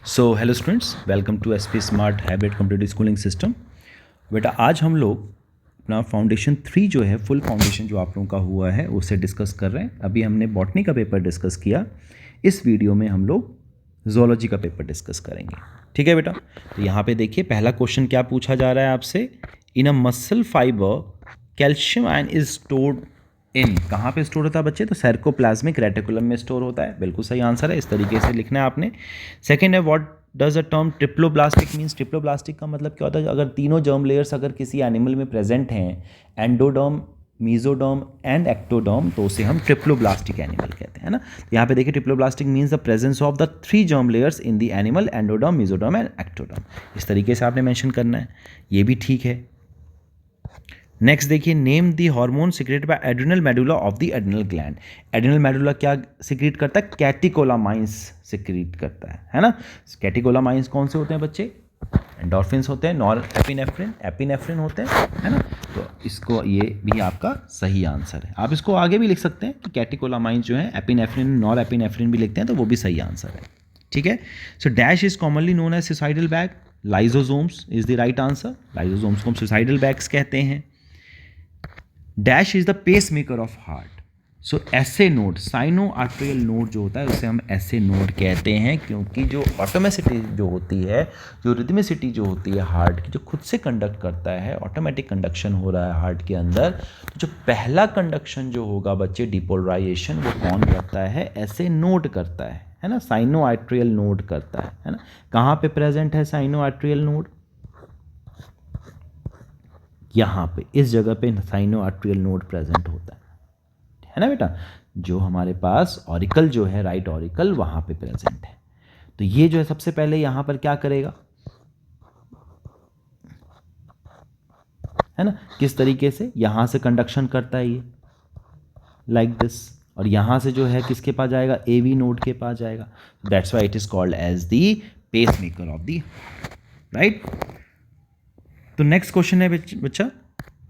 So hello students, welcome to S P smart habit computer schooling system. बेटा आज हम लोग अपना फाउंडेशन 3 जो है, फुल फाउंडेशन जो आप लोगों का हुआ है उससे डिस्कस कर रहे हैं। अभी हमने बॉटनी का पेपर डिस्कस किया, इस वीडियो में हम लोग जोलॉजी का पेपर डिस्कस करेंगे। ठीक है बेटा, तो यहाँ पे देखिए पहला क्वेश्चन क्या पूछा जा रहा है आपसे। In a muscle fibre calcium ion is stored in, कहाँ पे स्टोर होता है बच्चे? तो सार्कोप्लाज्मिक रेटिकुलम में स्टोर होता है। बिल्कुल सही आंसर है, इस तरीके से लिखना है आपने। सेकंड है, what does a term triploblastic means? Triploblastic का मतलब क्या होता है? अगर तीनों जर्म लेयर्स अगर किसी एनिमल में प्रेजेंट हैं, एंडोडर्म, मीजोडर्म एंड एक्टोडर्म, तो उसे हम ट्रिप्लोब्लास्टिक एनिमल कहते हैं ना। तो यहाँ पे देखिए triploblastic means the presence of the 3 germ layers in the animal, endoderm, mesoderm and ectoderm. इस तरीके से आपने मेंशन करना है, ये भी ठीक है। नेक्स्ट देखिए, name the hormone secreted by adrenal medulla of the adrenal gland. Adrenal medulla क्या सिक्रीट करता है? कैटिकोलामाइंस सिक्रीट करता है ना। कैटिकोलामाइंस कौन से होते हैं बच्चे? एंडोर्फिन्स होते हैं, नॉर एपिनेफ्रिन, एपिनेफ्रिन होते हैं, है ना। तो इसको, ये भी आपका सही आंसर है। आप इसको आगे भी लिख सकते हैं कि कैटिकोलामाइंस जो है एपिनेफ्रिन, नॉर एपिनेफ्रिन भी लिखते हैं, तो वो भी सही आंसर है। ठीक है। So dash is commonly known as suicidal bag, lysosomes is the right answer. Lysosomes को हम सुसाइडल बैग्स कहते हैं। Dash is the pace maker of heart. So SA node, sino arterial node जो होता है उसे हम एसे नोड कहते हैं, क्योंकि जो ऑटोमेसिटी जो होती है, जो रिदमिसिटी जो होती है हार्ट की, जो खुद से कंडक्ट करता है, ऑटोमेटिक कंडक्शन हो रहा है हार्ट के अंदर, तो जो पहला कंडक्शन जो होगा बच्चे, डिपोलराइजेशन, वो कौन करता है? ऐसे नोड करता है ना। साइनो आर्टेरियल नोड करता है ना। कहाँ पे प्रेजेंट है साइनो आर्टेरियल नोड? यहाँ पे, इस जगह पे साइनो आर्टेरियल नोड प्रेजेंट होता है ना बेटा। जो हमारे पास ऑरिकल जो है, राइट ऑरिकल, वहाँ पे प्रेजेंट है। तो ये जो है सबसे पहले यहाँ पर क्या करेगा, है ना, किस तरीके से यहाँ से कंडक्शन करता है ये, लाइक दिस, और यहाँ से जो है किसके पास जाएगा? एवी नोड के पास जाएगा। That's why it is called as the pace maker of the, right. तो नेक्स्ट क्वेश्चन है बच्चा,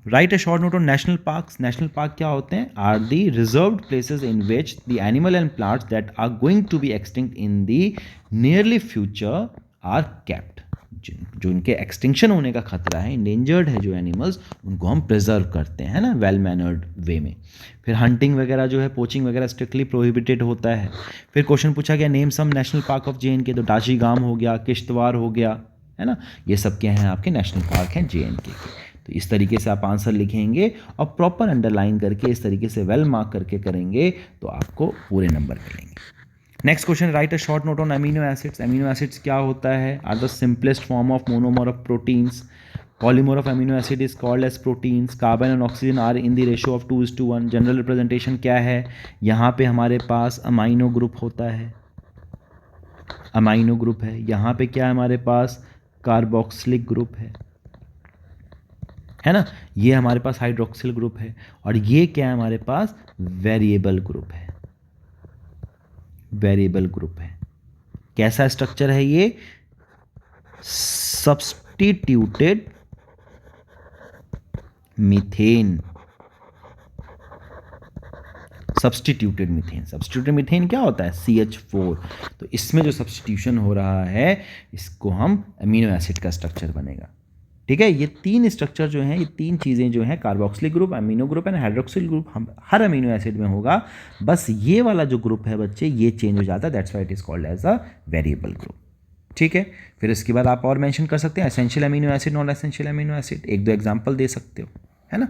write a short note on national parks. National park क्या होते हैं? Are the reserved places in which the animal and plants that are going to be extinct in the nearly future are kept. जो इनके extinction होने का खतरा है, endangered है जो एनिमल्स, उनको हम प्रिजर्व करते हैं ना, वेल मैनर्ड वे में। फिर हंटिंग वगैरह जो है, पोचिंग वगैरह स्ट्रिक्टली प्रोहिबिटेड होता है। फिर क्वेश्चन पूछा गया, name some national park of JNK। तो डाशीगाम हो गया, किश्तवाड़ हो गया, है ना, ये सब क्या हैं? आपके नेशनल पार्क हैं JNK के। तो इस तरीके से आप आंसर लिखेंगे और प्रॉपर अंडरलाइन करके इस तरीके से वेल मार्क करके करेंगे तो आपको पूरे नंबर मिलेंगे। Next question, write a short note on amino acids. Amino acids क्या होता है? Are the simplest form of monomer of proteins. Polymer of amino acid is called as proteins. Carbon and oxygen are in the ratio of 2:1। General representation क्या है? यहाँ पे हमारे पास amino group होता है, अमाइनो ग्रुप है। यहाँ पे क्या है हमारे पास? कार्बोक्सिलिक ग्रुप है ना। ये हमारे पास हाइड्रोक्सिल ग्रुप है, और ये क्या है हमारे पास? वेरिएबल ग्रुप है, वेरिएबल ग्रुप है। कैसा स्ट्रक्चर है ये? Substituted methane. Substituted methane, substituted methane क्या होता है? CH4। तो इसमें जो सब्स्टिट्यूशन हो रहा है, इसको हम अमीनो एसिड का स्ट्रक्चर बनेगा। ठीक है। ये 3 स्ट्रक्चर जो हैं, ये 3 चीज़ें जो हैं, carboxylic group, amino group and hydroxyl group, हम हर अमीनो एसिड में होगा। बस ये वाला जो ग्रुप है बच्चे, ये चेंज हो जाता है। That's why it is called as a variable group. ठीक है। फिर इसके बाद आप और मेंशन कर सकते हैं essential amino acid, non essential amino acid, 1-2 example दे सकते हो, है ना।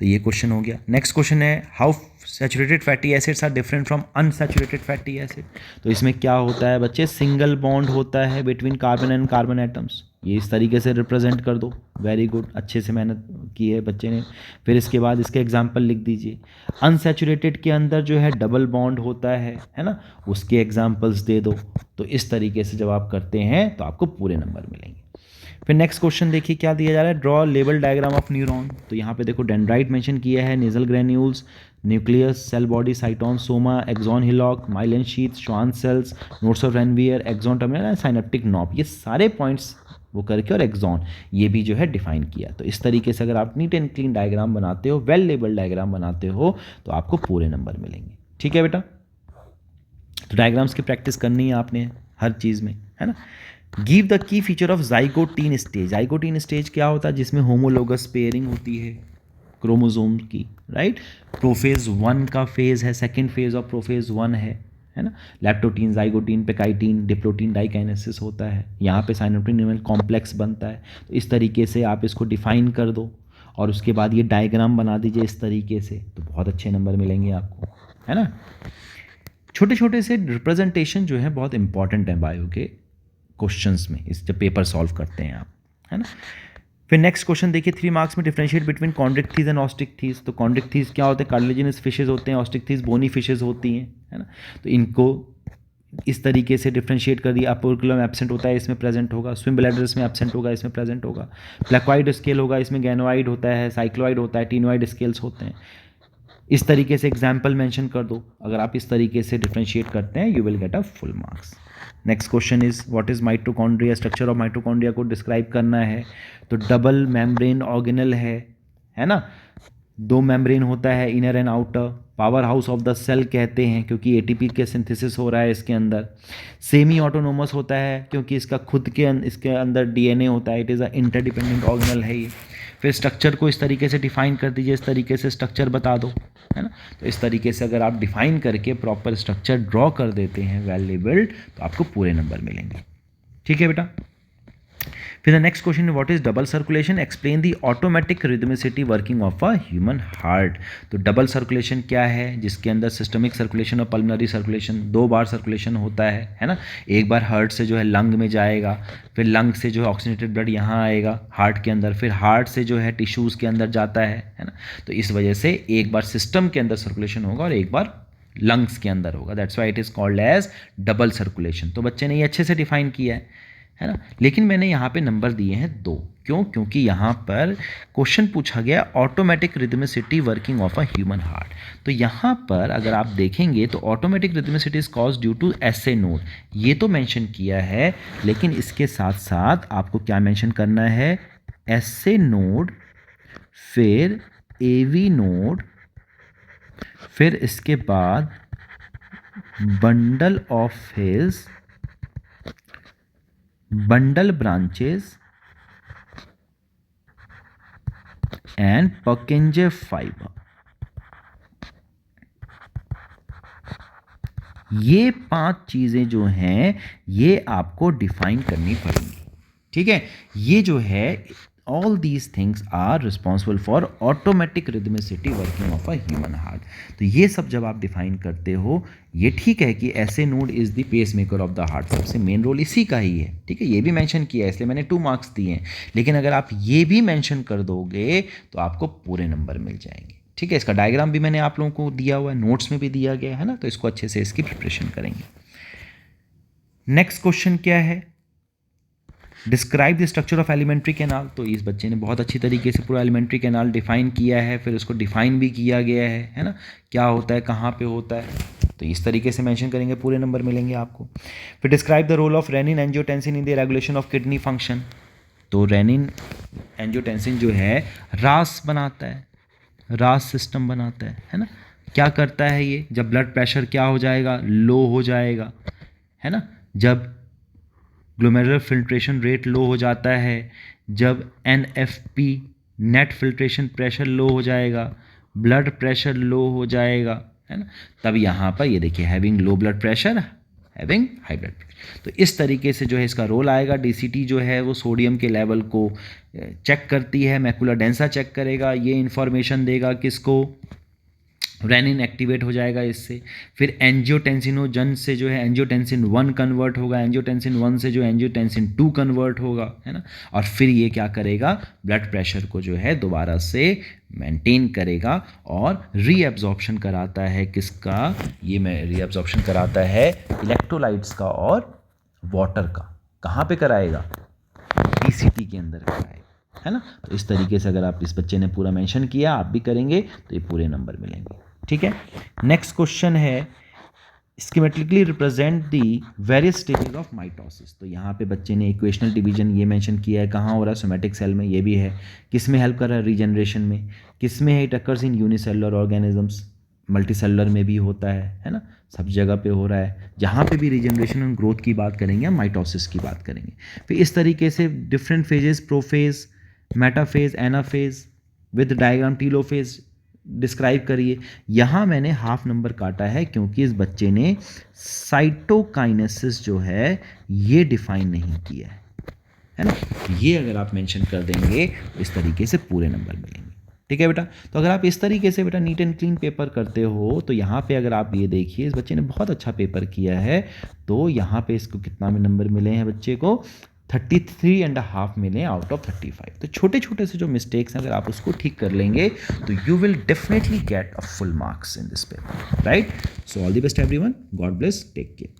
तो ये क्वेश्चन हो गया। नेक्स्ट क्वेश्चन है, how saturated fatty acids are different from unsaturated fatty acid. तो इसमें क्या होता है बच्चे? सिंगल बॉन्ड होता है between carbon and carbon atoms. ये इस तरीके से रिप्रेजेंट कर दो। वेरी गुड, अच्छे से मेहनत की है बच्चे ने। फिर इसके बाद इसके एग्जाम्पल लिख दीजिए। अनसैचुरेटेड के अंदर जो है डबल बॉन्ड होता है ना, उसके एग्जाम्पल्स दे दो। तो इस तरीके से जब आप करते हैं तो आपको पूरे नंबर मिलेंगे। फिर नेक्स्ट क्वेश्चन देखिए क्या दिया जा रहा है, draw level diagram of neuron. तो यहाँ पे देखो डेंड्राइट मेंशन किया है, Nissl granules, nucleus, cell body, cyton, soma, axon hillock, myelin sheath, Schwann cells, notes of Ranvier, axon terminal and synaptic knob. ये सारे पॉइंट्स वो करके, और एक्सॉन ये भी जो है डिफाइन किया। तो इस तरीके से अगर आप नीट एंड क्लीन डायग्राम बनाते हो, वेल लेबल डायग्राम बनाते हो, तो आपको पूरे नंबर मिलेंगे। ठीक है बेटा। तो डायग्राम्स की प्रैक्टिस करनी है आपने, हर चीज़ में, है ना। Give the key feature of zygotene stage. Zygotene stage क्या होता है? जिसमें होमोलोगस पेयरिंग होती है क्रोमोसोम की, राइट। प्रोफेज 1 का फेज है, सेकेंड फेज ऑफ प्रोफेज 1 है ना। लैप्टोटीन, जाइगोटीन, पेकाइटीन, डिप्लोटीन डाइकाइनेसिस होता है, यहाँ पे साइनोप्रीनिमल कॉम्प्लेक्स बनता है। तो इस तरीके से आप इसको डिफाइन कर दो और उसके बाद ये डायग्राम बना दीजिए इस तरीके से, तो बहुत अच्छे नंबर मिलेंगे आपको, है ना। छोटे छोटे से रिप्रेजेंटेशन जो है बहुत इंपॉर्टेंट है बायो के क्वेश्चंस में, इस जब पेपर सॉल्व करते हैं आप, है ना। फिर नेक्स्ट क्वेश्चन देखिए, 3 मार्क्स में डिफरेंशिएट बिटवीन कॉन्ड्रिक्थीज एंड ऑस्टिक्थीज। तो कॉन्ड्रिक्थीज क्या होते हैं? कार्टिलेजिनस फिशेज होते हैं, ऑस्टिक्थीज बोनी फिशेज होती हैं, है ना। तो इनको इस तरीके से डिफरेंशिएट कर दिया। अपोर्कुलम एब्सेंट होता है, इसमें प्रेजेंट होगा। स्विम ब्लैडर्स में एब्सेंट होगा, इसमें प्रेजेंट होगा। प्लेक्वाइड स्केल होगा, इसमें गैनोइड होता है, साइक्लोइड होता है, टीनोइड स्केल्स होते हैं। इस तरीके से एग्जाम्पल मेंशन कर दो। अगर आप इस तरीके से डिफरेंशिएट करते हैं, you will get a full marks. Next question is what is mitochondria. Structure of mitochondria को डिस्क्राइब करना है। तो डबल मेम्ब्रेन ऑर्गेनल है ना। 2 मेम्ब्रेन होता है, inner and outer. Power house of the cell कहते हैं क्योंकि एटीपी के सिंथेसिस हो रहा है इसके अंदर। सेमी ऑटोनोमस होता है क्योंकि इसका खुद के इसके अंदर डीएनए होता है। It is a interdependent organelle है ये। फिर स्ट्रक्चर को इस तरीके से डिफाइन कर दीजिए, इस तरीके से स्ट्रक्चर बता दो, है ना। तो इस तरीके से अगर आप डिफाइन करके प्रॉपर स्ट्रक्चर ड्रॉ कर देते हैं वेल लेबल्ड, तो आपको पूरे नंबर मिलेंगे। ठीक है बेटा। फिर the next question, what is double circulation, explain the automatic rhythmicity working of a human heart. तो डबल सर्कुलेशन क्या है? जिसके अंदर सिस्टमिक सर्कुलेशन और पल्मोनरी सर्कुलेशन 2 बार सर्कुलेशन होता है ना। एक बार हार्ट से जो है लंग में जाएगा, फिर लंग से जो है ऑक्सीजनेटेड ब्लड यहाँ आएगा हार्ट के अंदर, फिर हार्ट से जो है टिश्यूज़ के अंदर जाता है ना। तो इस वजह से एक बार सिस्टम के अंदर सर्कुलेशन होगा और एक बार लंग्स के अंदर होगा। That's why it is called as double circulation. तो बच्चे ने ये अच्छे से डिफाइन किया है ना। लेकिन मैंने यहाँ पे नंबर दिए हैं 2। क्यों? क्योंकि यहाँ पर क्वेश्चन पूछा गया automatic rhythmicity working of a human heart. तो यहाँ पर अगर आप देखेंगे तो automatic rhythmicity is cause due to SA node, ये तो मेंशन किया है, लेकिन इसके साथ साथ आपको क्या मेंशन करना है? एसए नोड, फिर एवी नोड, फिर इसके बाद bundle of his bundle branches and Purkinje fiber। ये 5 चीज़ें जो हैं ये आपको डिफाइन करनी पड़ेंगी। ठीक है। ये जो है all these things are responsible for automatic rhythmicity working of a human heart। तो ये सब जब आप डिफाइन करते हो, ये ठीक है कि SA node is the pace maker of the heart, सबसे मेन रोल इसी का ही है। ठीक है, ये भी मेंशन किया है, इसलिए मैंने 2 मार्क्स दिए हैं। लेकिन अगर आप ये भी मेंशन कर दोगे तो आपको पूरे नंबर मिल जाएंगे। ठीक है, इसका डायग्राम भी मैंने आप लोगों को दिया हुआ है, नोट्स में भी दिया गया है ना, तो इसको अच्छे से इसकी प्रिपरेशन करेंगे। नेक्स्ट क्वेश्चन क्या है? Describe the structure of alimentary canal. तो इस बच्चे ने बहुत अच्छी तरीके से पूरा एलिमेंट्री कैनाल डिफाइन किया है, फिर उसको डिफाइन भी किया गया है ना, क्या होता है, कहाँ पे होता है। तो इस तरीके से मेंशन करेंगे, पूरे नंबर मिलेंगे आपको। फिर describe the role of renin angiotensin in the regulation of kidney function. तो रेनिन एंजियोटेंसिन जो है रास बनाता है, रास सिस्टम बनाता है ना। क्या करता है ये? जब ब्लड प्रेशर क्या हो जाएगा? लो हो जाएगा, है ना। जब ग्लोमेरुलर फिल्ट्रेशन रेट लो हो जाता है, जब NFP net filtration pressure low हो जाएगा, ब्लड प्रेशर लो हो जाएगा, है ना, तब यहाँ पर ये देखिए having low blood pressure, having high blood pressure. तो इस तरीके से जो है इसका रोल आएगा। DCT जो है वो सोडियम के लेवल को चेक करती है, मैकुलर डेंसा चेक करेगा, ये इन्फॉर्मेशन देगा किसको? रेनिन एक्टिवेट हो जाएगा इससे। फिर एंजियोटेंसिनोजन से जो है एंजियोटेंसिन 1 कन्वर्ट होगा, एंजियोटेंसिन 1 से जो एंजियोटेंसिन 2 कन्वर्ट होगा, है ना। और फिर ये क्या करेगा? ब्लड प्रेशर को जो है दोबारा से मेंटेन करेगा और रीएब्जॉर्प्शन कराता है किसका? ये में रीएब्जॉर्प्शन कराता है इलेक्ट्रोलाइट्स का और वाटर का। कहाँ पे कराएगा? DCT के अंदर कराएगा, है ना। तो इस तरीके से अगर आप, इस बच्चे ने पूरा मेंशन किया, आप भी करेंगे तो ये पूरे नंबर मिलेंगे। ठीक है। नेक्स्ट क्वेश्चन है schematically represent the various stages of mitosis. तो यहाँ पे बच्चे ने इक्वेशनल डिवीजन ये मेंशन किया है, कहाँ हो रहा है? सोमैटिक सेल में, ये भी है। किस में हेल्प कर रहा है? रीजनरेशन में। किस में है? It occurs in unicellular organisms, multicellular में भी होता है ना, सब जगह पे हो रहा है। जहाँ पे भी रीजनरेशन एंड ग्रोथ की बात करेंगे हम माइटोसिस की बात करेंगे। फिर इस तरीके से different phases, prophase, metaphase, anaphase with diagram, telophase describe करिए। यहाँ मैंने हाफ नंबर काटा है क्योंकि इस बच्चे ने साइटोकाइनेसिस जो है ये डिफाइन नहीं किया है ना। ये अगर आप मेंशन कर देंगे तो इस तरीके से पूरे नंबर मिलेंगे। ठीक है बेटा। तो अगर आप इस तरीके से बेटा नीट एंड क्लीन पेपर करते हो तो यहाँ पे अगर आप ये देखिए इस बच्चे ने बहुत अच्छा पेपर किया है, तो यहाँ पे इसको कितना में नंबर मिले हैं बच्चे को 33.5 मिले आउट ऑफ 35। तो छोटे छोटे से जो मिस्टेक्स हैं अगर आप उसको ठीक कर लेंगे तो you will definitely get a full marks in this paper, right. So all the best everyone, God bless, take care.